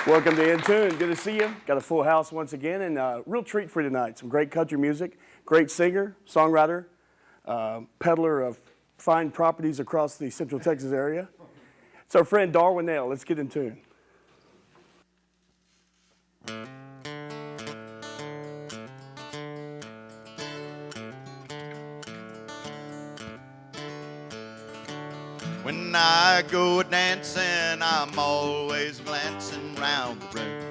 Welcome to In Tune. Good to see you. Got a full house once again, and a real treat for you tonight. Some great country music, great singer, songwriter, peddler of fine properties across the Central Texas area. It's our friend Darwynn. Let's get in tune. When I go dancing, I'm always glancing round the room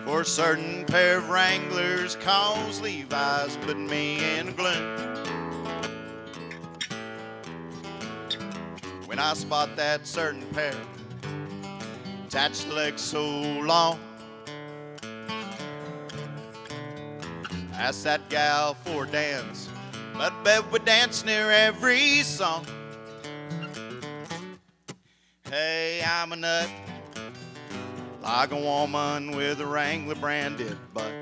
for a certain pair of Wranglers, 'cause Levi's put me in gloom. When I spot that certain pair, attached legs so long, ask that gal for a dance, but bet we dance near every song. Hey, I'm a nut, like a woman with a Wrangler branded butt.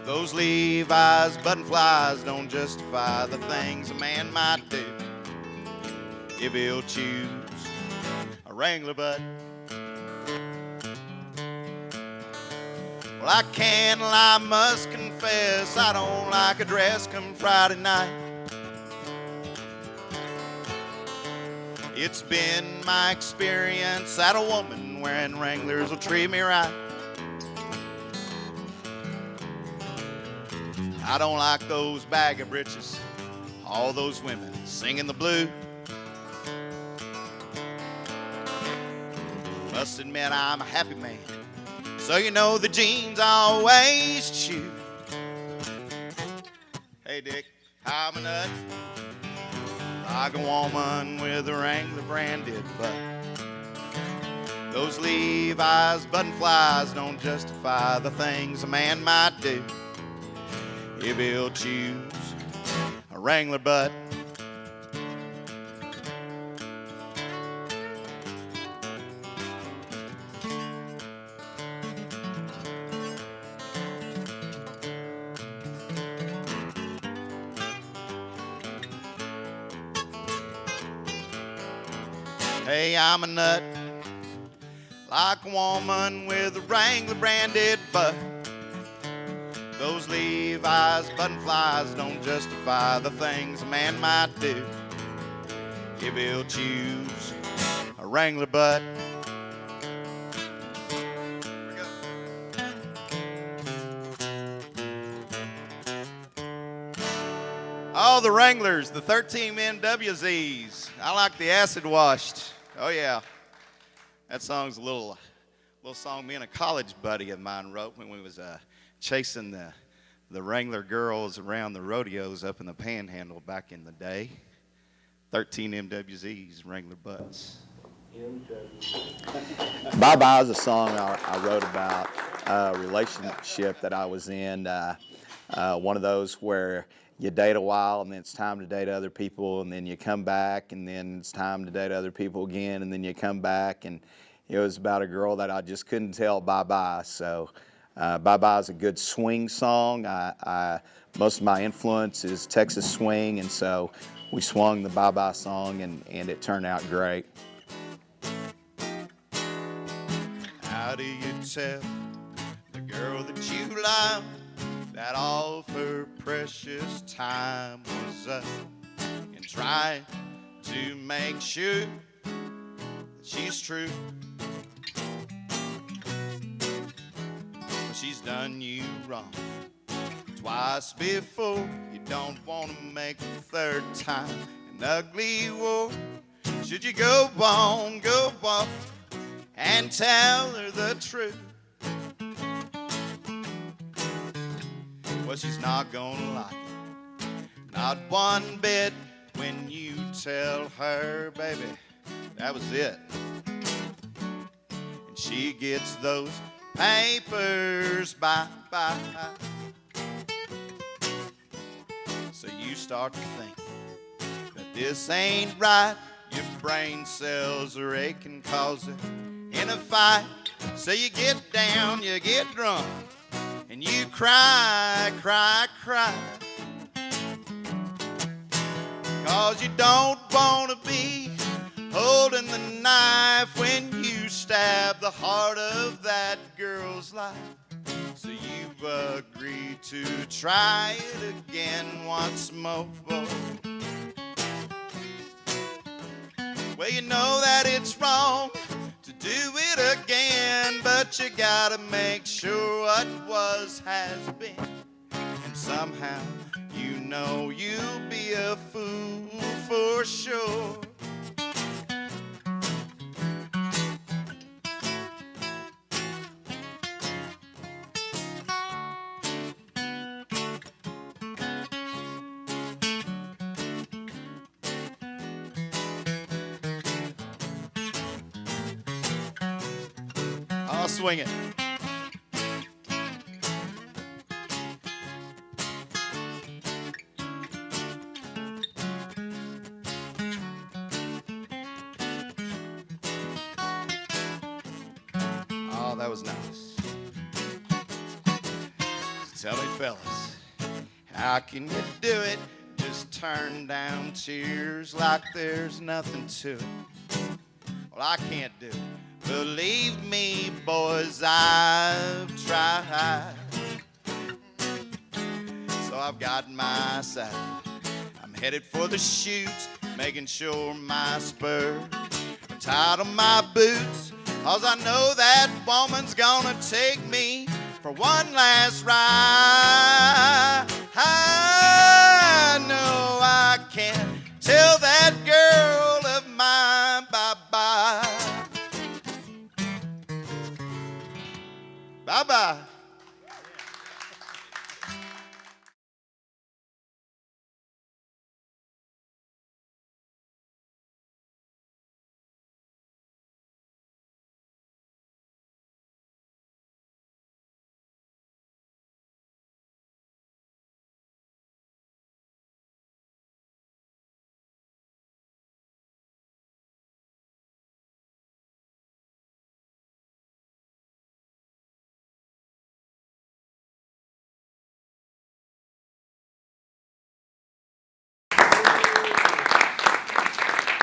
Those Levi's button flies don't justify the things a man might do if he'll choose a Wrangler butt. Well, I can't lie, must confess, I don't like a dress come Friday night. It's been my experience that a woman wearing Wranglers will treat me right. I don't like those baggy britches, all those women singing the blues. Must admit I'm a happy man, so you know the jeans I always choose. Hey Dick, I'm a nut, like a woman with a Wrangler branded butt. Those Levi's button flies don't justify the things a man might do if he'll choose a Wrangler butt. Hey, I'm a nut, like a woman with a Wrangler branded butt. Those Levi's button flies don't justify the things a man might do if he'll choose a Wrangler butt. Here we go. Oh, the Wranglers, the 13 MWZs. I like the acid washed. Oh yeah, that song's a little song me and a college buddy of mine wrote when we was chasing the Wrangler girls around the rodeos up in the Panhandle back in the day. 13 MWZs, Wrangler butts. Bye Bye is a song I wrote about a relationship that I was in. One of those where you date a while and then it's time to date other people, and then you come back and then it's time to date other people again, and then you come back, and it was about a girl that I just couldn't tell bye-bye. So Bye-Bye is a good swing song. Most of my influence is Texas swing, and so we swung the Bye-Bye song, and it turned out great. How do you tell the girl that you love that all of her precious time was up, and try to make sure that she's true? She's done you wrong twice before. You don't want to make the third time an ugly war. Should you go on and tell her the truth? Well, she's not gonna like it, not one bit, when you tell her, baby, that was it. And she gets those papers bye. So you start to think that this ain't right. Your brain cells are aching 'cause they're in a fight. So you get down, you get drunk, and you cry. 'Cause you don't want to be holding the knife when you stab the heart of that girl's life. So you've agreed to try it again once more. Well, you know that it's wrong to do it again, but you gotta make sure what was has been. And somehow you know you'll be a fool for sure. I'll swing it. Oh, that was nice. Tell me, fellas, how can you do it? Just turn down tears like there's nothing to it. Well, I can't do it. Believe me, boys, I've tried. So I've got my saddle. I'm headed for the chute, making sure my spurs are tied on my boots. 'Cause I know that woman's gonna take me for one last ride. I know I can't tell that girl of mine bye-bye. Bye-bye.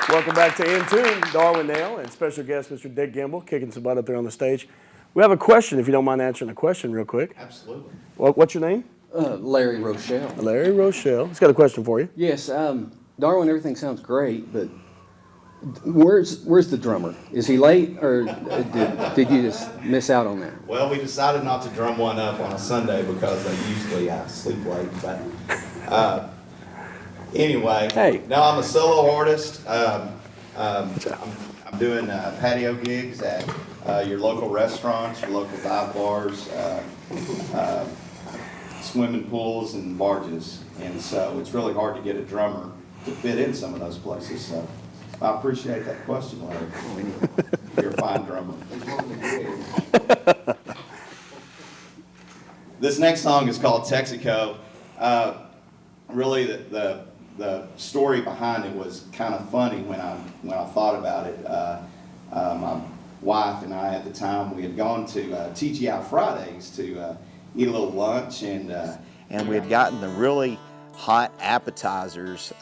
Welcome back to In Tune, Darwynn Nail, and special guest Mr. Dick Gimble, kicking some butt up there on the stage. We have a question, if you don't mind answering a question real quick. Absolutely. What's your name? Larry Rochelle. Larry Rochelle. He's got a question for you. Yes, Darwynn, everything sounds great, but where's the drummer? Is he late, or did you just miss out on that? Well, we decided not to drum one up on a Sunday because usually I sleep late. But anyway, Hey. now I'm a solo artist. I'm doing patio gigs at your local restaurants, your local dive bars, swimming pools, and barges. And so it's really hard to get a drummer to fit in some of those places. So I appreciate that question, Larry. You're a fine drummer. This next song is called Texaco. Really, the story behind it was kind of funny when I thought about it. My wife and I at the time, we had gone to TGI Fridays to eat a little lunch, and we had gotten the really hot appetizers,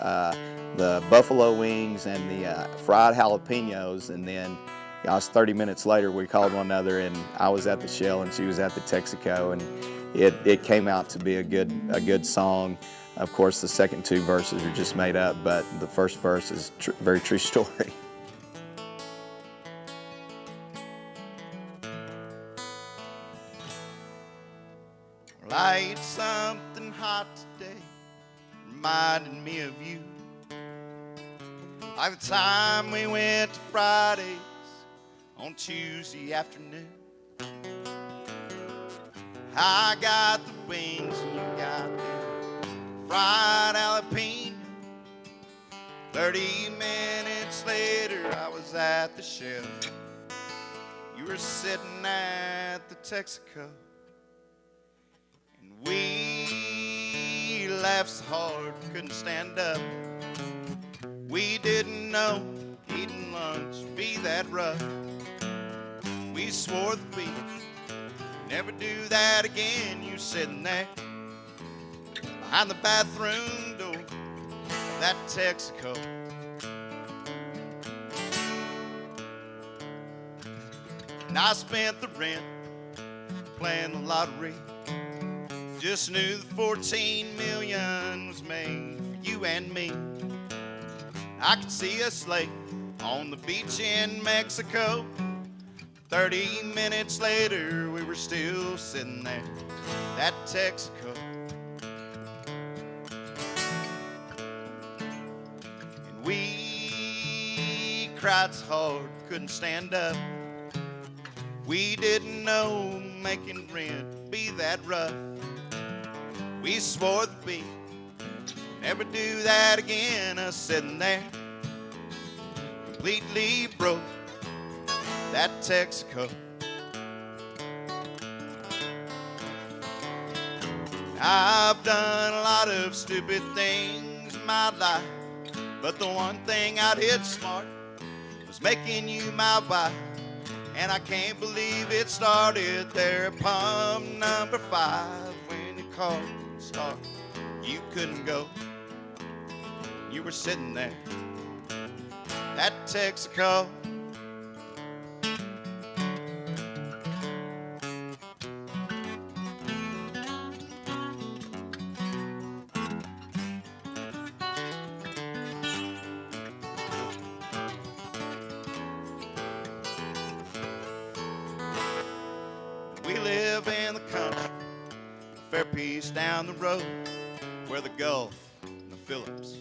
the buffalo wings and the fried jalapenos, and then I was 30 minutes later, we called one another, and I was at the Shell and she was at the Texaco, and it came out to be a good song. Of course, the second two verses are just made up, but the first verse is very true story. Well, I ate something hot today, reminded me of you. Like the time we went to Fridays on Tuesday afternoon. I got the wings and you got the fried jalapeno. 30 minutes later, I was at the Shell. You were sitting at the Texaco. And we laughed so hard, couldn't stand up. We didn't know eating lunch would be that rough. We swore that we'd never do that again. You sitting there behind the bathroom door of that Texaco. And I spent the rent playing the lottery. Just knew the 14 million was made for you and me. I could see us late on the beach in Mexico. 30 minutes later, we were still sitting there at Texaco. And we cried so hard, couldn't stand up. We didn't know making rent would be that rough. We swore that we'd never do that again. Us sitting there, completely broke, that Texaco. I've done a lot of stupid things in my life, but the one thing I did smart was making you my wife. And I can't believe it started there at pump number 5. When your car would start, you couldn't go. You were sitting there at Texaco. We live in the country, a fair piece down the road, where the Gulf, and the Phillips,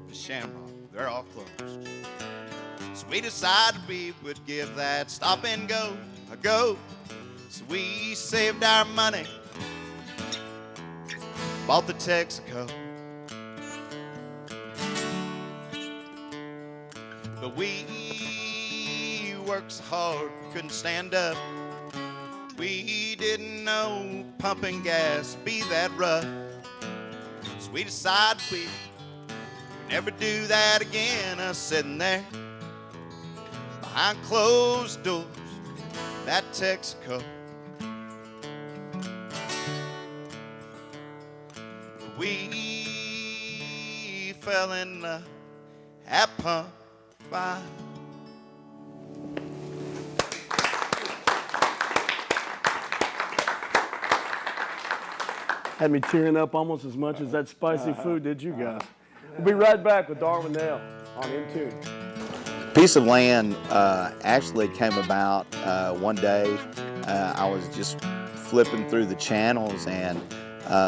the Shamrock, they're all closed. So we decided we would give that stop and go a go. So we saved our money, bought the Texaco. But we worked so hard, couldn't stand up. We didn't know pumping gas be that rough. So we decided we'd never do that again. Us sitting there behind closed doors, that Texaco. We fell in love at pump 5. Had me tearing up almost as much as that spicy food did you guys. We'll be right back with Darwynn now on In Tune. Piece of land actually came about one day. I was just flipping through the channels and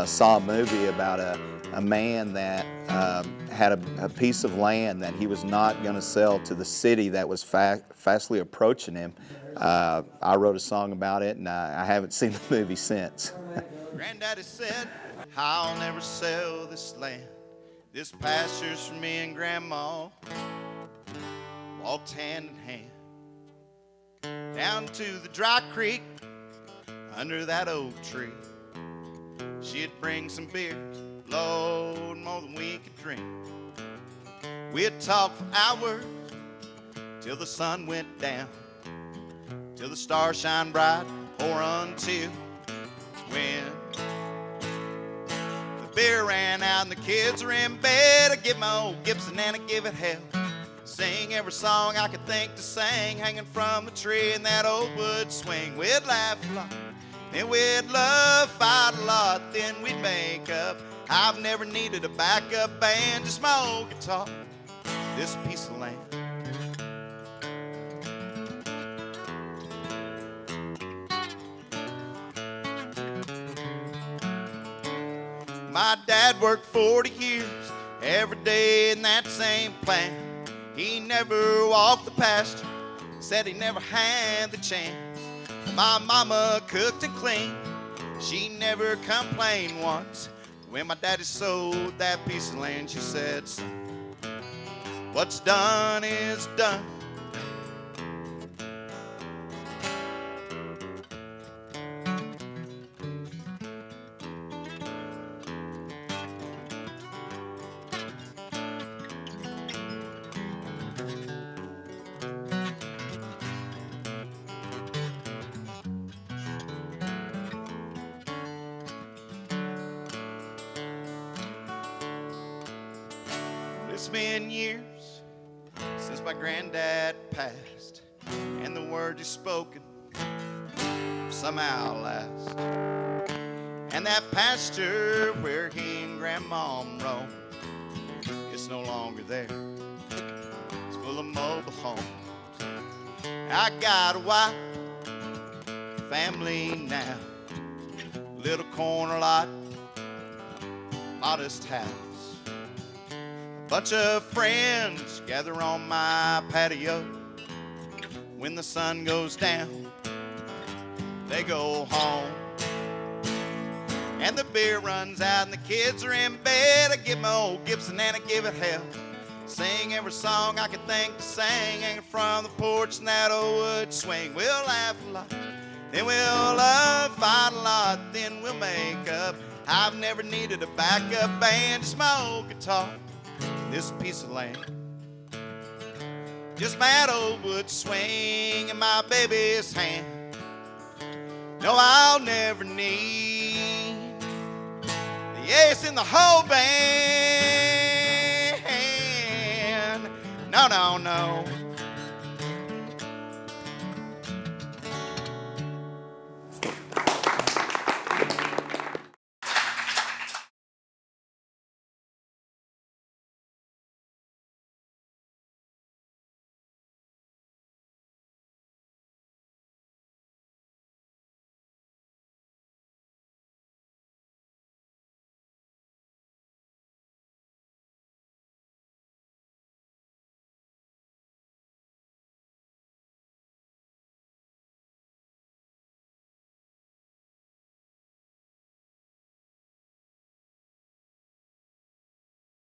saw a movie about a man that had a piece of land that he was not going to sell to the city that was fastly approaching him. I wrote a song about it, and I haven't seen the movie since. Granddaddy said, I'll never sell this land. This pasture's for me and Grandma. Walked hand in hand down to the dry creek under that oak tree. She'd bring some beer, Lord, more than we could drink. We'd talk for hours till the sun went down, till the stars shine bright, or until when the beer ran out and the kids were in bed. I get my old Gibson and I give it hell. Sing every song I could think to sing, hanging from the tree in that old wood swing. We'd laugh a lot, then we'd love, fight a lot, then we'd make up. I've never needed a backup band, just my old guitar, this piece of land. My dad worked 40 years, every day in that same plant. He never walked the pasture, said he never had the chance. My mama cooked and cleaned, she never complained once. When my daddy sold that piece of land, she said, son, what's done is done. It's been years since my granddad passed, and the words he's spoken somehow last. And that pasture where he and Grandma roamed, it's no longer there. It's full of mobile homes. I got a wife, family now, little corner lot, modest house. A bunch of friends gather on my patio. When the sun goes down, they go home. And the beer runs out and the kids are in bed. I get my old Gibson and I give it hell. Sing every song I can think to sing, hanging from the porch in that old wood swing. We'll laugh a lot, then we'll fight a lot, then we'll make up. I've never needed a backup band, just my old guitar, this piece of land. Just my old wood swing in my baby's hand. No, I'll never need the ace in the whole band. No, no, no.